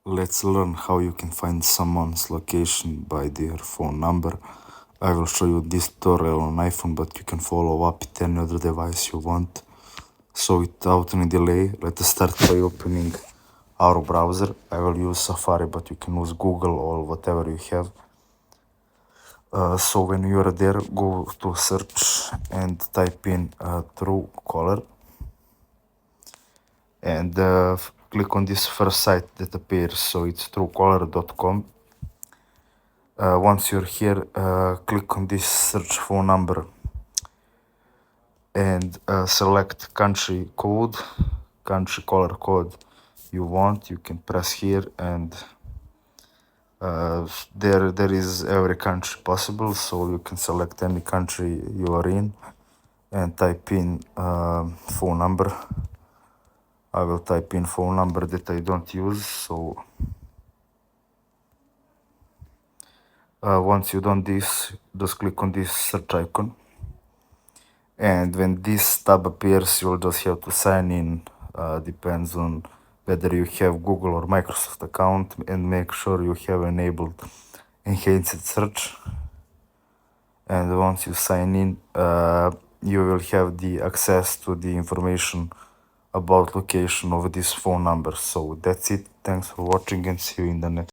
Let's learn how you can find someone's location by their phone number. I will show you this tutorial on iPhone, but you can follow up with any other device you want. So without any delay, let us start by opening our browser. I will use Safari, but you can use Google or whatever you have. So when you are there, go to search and type in Truecaller, and click on this first site that appears. So it's truecaller.com. Once you're here, click on this search phone number and select country caller code you want. You can press here, and there is every country possible, so you can select any country you are in and type in phone number. I will type in phone number that I don't use. So once you done this, just click on this search icon, and when this tab appears, you'll just have to sign in. Depends on whether you have Google or Microsoft account, and make sure you have enabled enhanced search. And once you sign in, you will have the access to the information about location of this phone number. So that's it. Thanks for watching, and see you in the next.